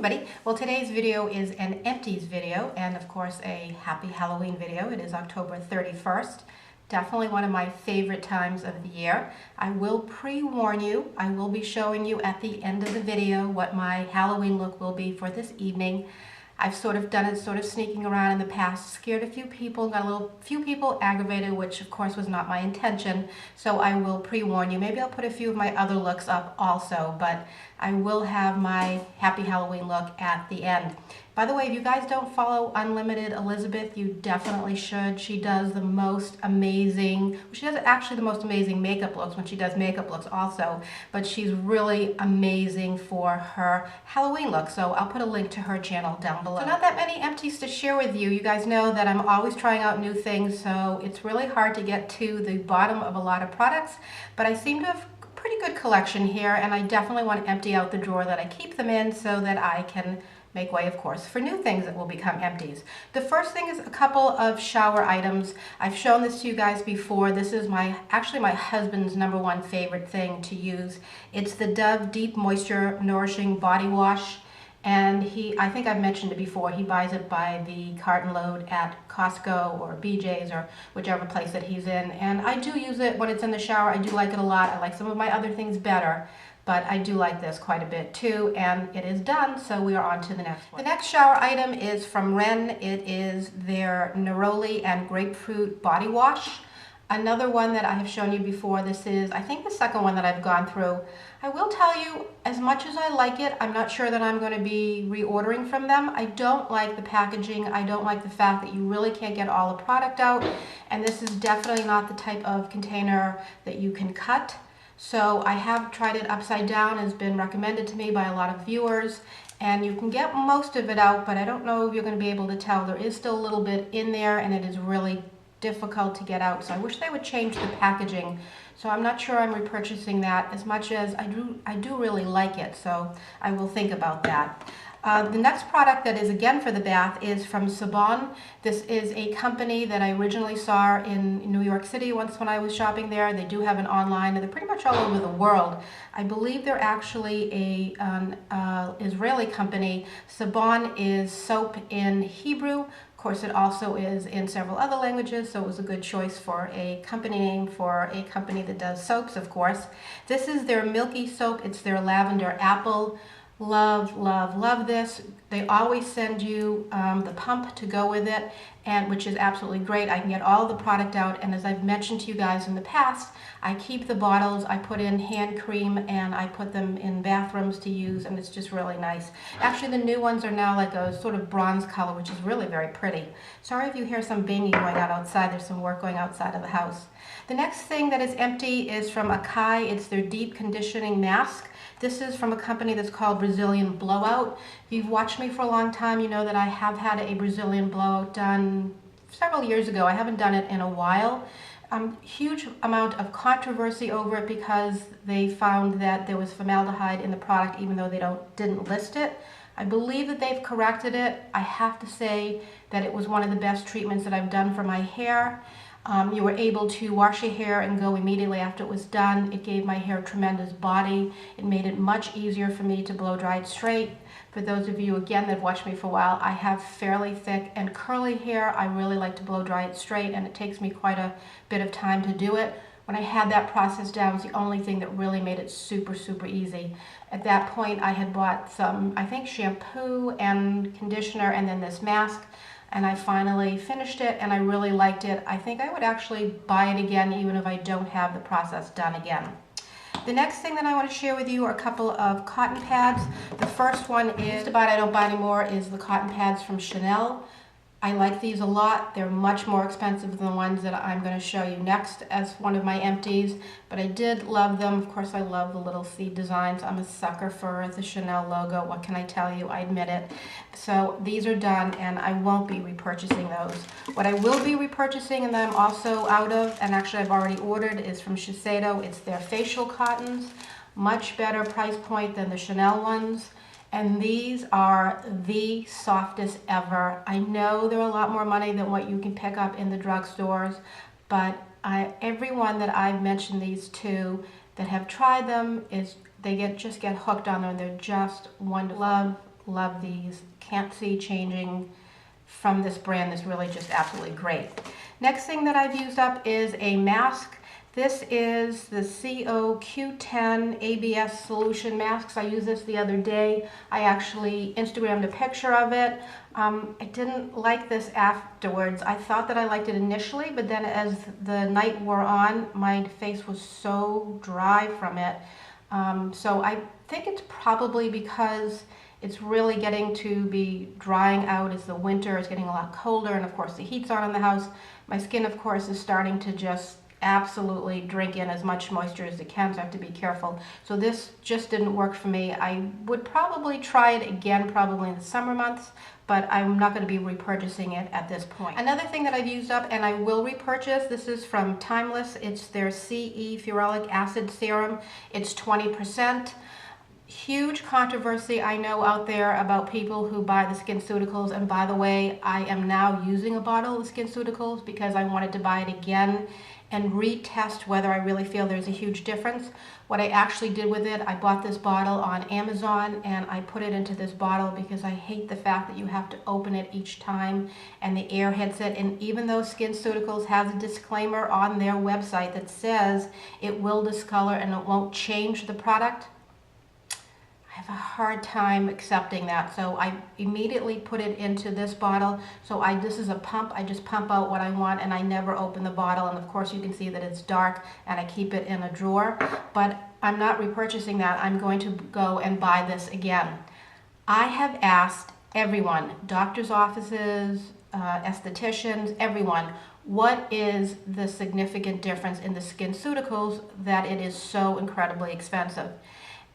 everybody. Well, today's video is an empties video and of course a happy Halloween video. It is October 31st. Definitely one of my favorite times of the year. I will pre-warn you, I will be showing you at the end of the video what my Halloween look will be for this evening. I've sort of done it sneaking around in the past, scared a few people, got a few people aggravated, which of course was not my intention, so I will pre-warn you. Maybe I'll put a few of my other looks up also, but I will have my Happy Halloween look at the end. By the way, if you guys don't follow Unlimited Elizabeth, you definitely should. She does the most amazing, she does actually the most amazing makeup looks when she does makeup looks also, but she's really amazing for her Halloween look. So I'll put a link to her channel down below. So not that many empties to share with you. You guys know that I'm always trying out new things, so it's really hard to get to the bottom of a lot of products, but I seem to have a pretty good collection here, and I definitely want to empty out the drawer that I keep them in so that I can make way, of course, for new things that will become empties. The first thing is a couple of shower items. I've shown this to you guys before. This is actually my husband's #1 favorite thing to use. It's the Dove Deep Moisture Nourishing Body Wash. And I think I've mentioned it before, he buys it by the carton load at Costco or BJ's or whichever place that he's in. And I do use it when it's in the shower. I do like it a lot. I like some of my other things better, but I do like this quite a bit too, and it is done, so we are on to the next one. The next shower item is from Ren. It is their Neroli and Grapefruit Body Wash. Another one that I have shown you before. This is, I think, the second one that I've gone through. I will tell you, as much as I like it, I'm not sure that I'm going to be reordering from them. I don't like the packaging. I don't like the fact that you really can't get all the product out, and this is definitely not the type of container that you can cut. So I have tried it upside down. It's been recommended to me by a lot of viewers, and you can get most of it out, but I don't know if you're going to be able to tell. There is still a little bit in there, and it is really difficult to get out. So I wish they would change the packaging. So I'm not sure I'm repurchasing that as much as I do really like it. So I will think about that. The next product that is again for the bath is from Sabon. This is a company that I originally saw in New York City once when I was shopping there. They do have an online, and they're pretty much all over the world. I believe they're actually an Israeli company. Sabon is soap in Hebrew. Of course, it also is in several other languages, so it was a good choice for a company name for a company that does soaps, of course. This is their milky soap. It's their lavender apple. Love, love, love this. They always send you the pump to go with it, and which is absolutely great. I can get all the product out, and as I've mentioned to you guys in the past, I keep the bottles. I put in hand cream, and I put them in bathrooms to use, and it's just really nice. Actually, the new ones are now like a sort of bronze color, which is really very pretty. Sorry if you hear some banging going on outside. There's some work going outside of the house. The next thing that is empty is from Akai. It's their deep conditioning mask. This is from a company that's called Brazilian Blowout. If you've watched me for a long time, you know that I have had a Brazilian blowout done several years ago. I haven't done it in a while. Huge amount of controversy over it because they found that there was formaldehyde in the product even though they didn't list it. I believe that they've corrected it. I have to say that it was one of the best treatments that I've done for my hair. You were able to wash your hair and go immediately after it was done. It gave my hair tremendous body. It made it much easier for me to blow dry it straight. For those of you, again, that have watched me for a while, I have fairly thick and curly hair. I really like to blow dry it straight, and it takes me quite a bit of time to do it. When I had that process down, it was the only thing that really made it super, super easy. At that point, I had bought some, I think, shampoo and conditioner and then this mask. And I finally finished it, and I really liked it. I think I would actually buy it again even if I don't have the process done again. The next thing that I want to share with you are a couple of cotton pads. The first one is, I don't buy anymore, is the cotton pads from Chanel. I like these a lot. They're much more expensive than the ones that I'm going to show you next as one of my empties, but I did love them. Of course, I love the little seed designs. I'm a sucker for the Chanel logo. What can I tell you? I admit it. So these are done, and I won't be repurchasing those. What I will be repurchasing, and that I'm also out of, and actually I've already ordered, is from Shiseido. It's their facial cottons. Much better price point than the Chanel ones. And these are the softest ever. I know they're a lot more money than what you can pick up in the drugstores, but everyone that I've mentioned these to that have tried them, just get hooked on them. They're just wonderful. Love, love these. Can't see changing from this brand. This really just absolutely great. Next thing that I've used up is a mask. This is the COQ10 ABS solution masks. I used this the other day. I actually Instagrammed a picture of it. I didn't like this afterwards. I thought that I liked it initially, but then as the night wore on, my face was so dry from it. So I think it's probably because it's really getting to be drying out as the winter is getting a lot colder, and of course the heat's on in the house. My skin, of course, is starting to just absolutely drink in as much moisture as it can, so I have to be careful. So this just didn't work for me. I would probably try it again probably in the summer months, but I'm not going to be repurchasing it at this point. Another thing that I've used up and I will repurchase, this is from Timeless. It's their CE Ferulic Acid Serum. It's 20%. Huge controversy I know out there about people who buy the SkinCeuticals, and by the way, I am now using a bottle of SkinCeuticals because I wanted to buy it again and retest whether I really feel there's a huge difference. What I actually did with it, I bought this bottle on Amazon and I put it into this bottle because I hate the fact that you have to open it each time and the air hits it. And even though SkinCeuticals has a disclaimer on their website that says it will discolor and it won't change the product, I have a hard time accepting that. So I immediately put it into this bottle. So this is a pump. I just pump out what I want and I never open the bottle. And of course you can see that it's dark and I keep it in a drawer. But I'm not repurchasing that. I'm going to go and buy this again. I have asked everyone, doctor's offices, estheticians, everyone, what is the significant difference in the SkinCeuticals that it is so incredibly expensive?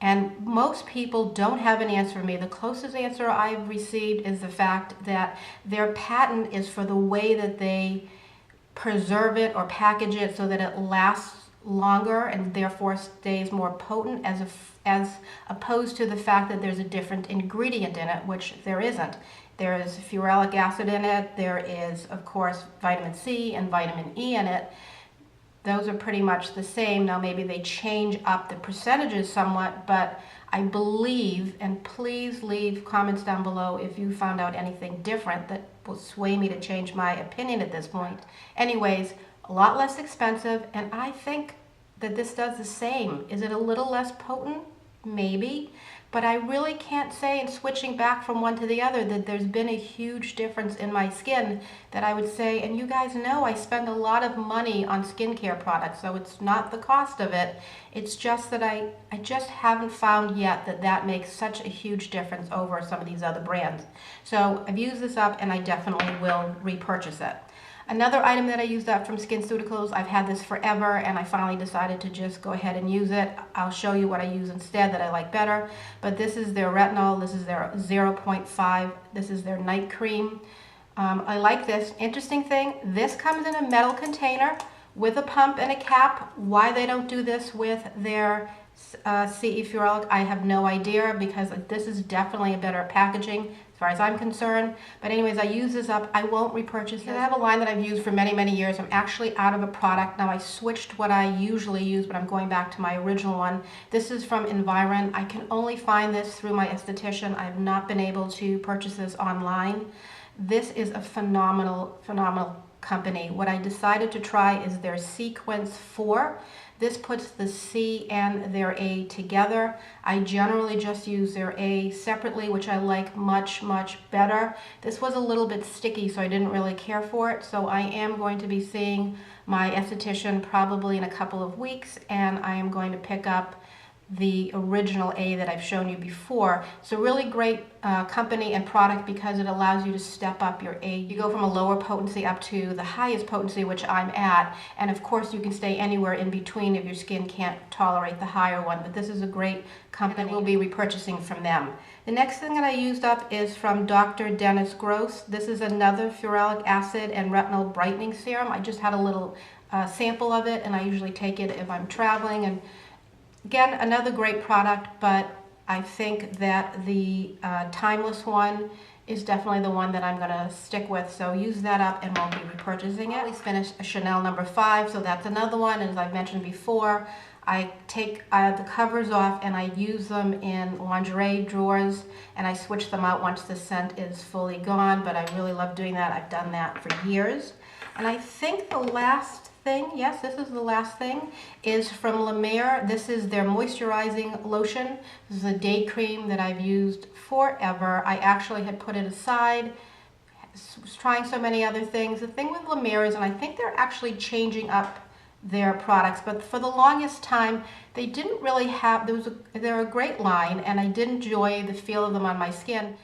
And most people don't have an answer for me. The closest answer I've received is the fact that their patent is for the way that they preserve it or package it so that it lasts longer and therefore stays more potent, as opposed to the fact that there's a different ingredient in it, which there isn't. There is ferulic acid in it. There is, of course, vitamin C and vitamin E in it. Those are pretty much the same. Now maybe they change up the percentages somewhat, but I believe, and please leave comments down below if you found out anything different that will sway me to change my opinion at this point. Anyways, a lot less expensive, and I think that this does the same. Is it a little less potent? Maybe. But I really can't say, in switching back from one to the other, that there's been a huge difference in my skin that I would say, and you guys know I spend a lot of money on skincare products, so it's not the cost of it. It's just that I just haven't found yet that makes such a huge difference over some of these other brands. So I've used this up and I definitely will repurchase it. Another item that I used up from SkinCeuticals, I've had this forever and I finally decided to just go ahead and use it. I'll show you what I use instead that I like better. But this is their retinol, this is their 0.5, this is their night cream. I like this. Interesting thing, this comes in a metal container with a pump and a cap. Why they don't do this with their CE Ferulic, I have no idea, because this is definitely a better packaging as far as I'm concerned. But anyways, I use this up. I won't repurchase it. I have a line that I've used for many, many years. I'm actually out of a product. Now I switched what I usually use, but I'm going back to my original one. This is from Environ. I can only find this through my esthetician. I have not been able to purchase this online. This is a phenomenal, phenomenal company. What I decided to try is their Sequence 4. This puts the C and their A together. I generally just use their A separately, which I like much, much better. This was a little bit sticky, so I didn't really care for it. So I am going to be seeing my esthetician probably in a couple of weeks, and I am going to pick up the original A that I've shown you before. It's a really great company and product because it allows you to step up your A. You go from a lower potency up to the highest potency, which I'm at, and of course you can stay anywhere in between if your skin can't tolerate the higher one, but this is a great company. We'll be repurchasing from them. The next thing that I used up is from Dr. Dennis Gross. This is another ferulic acid and retinol brightening serum. I just had a little sample of it, and I usually take it if I'm traveling. And again, another great product, but I think that the Timeless one is definitely the one that I'm going to stick with. So use that up and won't be repurchasing it. I always finished a Chanel No. 5, so that's another one. As I've mentioned before, I take the covers off and I use them in lingerie drawers, and I switch them out once the scent is fully gone, but I really love doing that. I've done that for years. And I think the last thing, yes, this is the last thing, is from La Mer. This is their moisturizing lotion. This is a day cream that I've used forever. I actually had put it aside, was trying so many other things. The thing with La Mer is, and I think they're actually changing up their products, but for the longest time they didn't really have, they're a great line and I did enjoy the feel of them on my skin.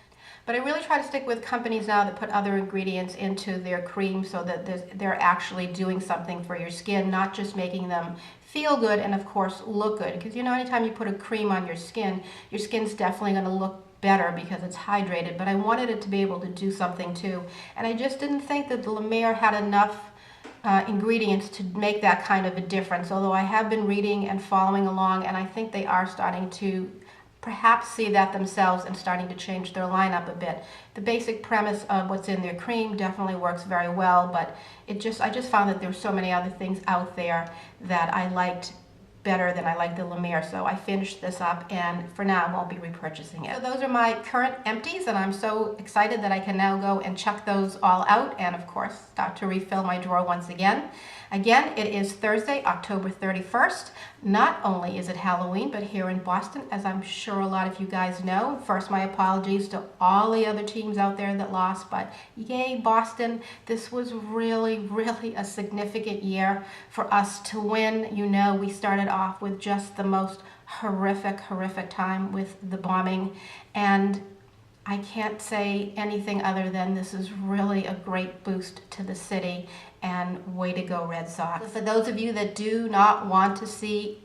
But I really try to stick with companies now that put other ingredients into their cream so that they're actually doing something for your skin, not just making them feel good and of course look good. Because you know, anytime you put a cream on your skin's definitely going to look better because it's hydrated, but I wanted it to be able to do something too. And I just didn't think that the La Mer had enough ingredients to make that kind of a difference, although I have been reading and following along, and I think they are starting to perhaps see that themselves and starting to change their lineup a bit. The basic premise of what's in their cream definitely works very well, but I just found that there's so many other things out there that I liked better than I like the La Mer, so I finished this up and for now I won't be repurchasing it. So those are my current empties, and I'm so excited that I can now go and check those all out and of course start to refill my drawer once again. Again, it is Thursday, October 31st. Not only is it Halloween, but here in Boston, as I'm sure a lot of you guys know. First, my apologies to all the other teams out there that lost, but yay, Boston. This was really, really a significant year for us to win. You know, we started off with just the most horrific time with the bombing, and I can't say anything other than this is really a great boost to the city, and way to go Red Sox. For those of you that do not want to see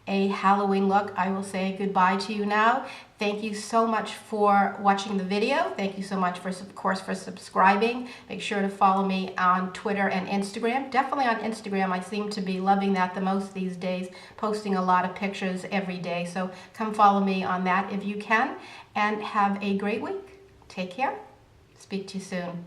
a Halloween look, I will say goodbye to you now. Thank you so much for watching the video. Thank you so much, of course, for subscribing. Make sure to follow me on Twitter and Instagram. Definitely on Instagram. I seem to be loving that the most these days, posting a lot of pictures every day. So come follow me on that if you can, and have a great week. Take care. Speak to you soon.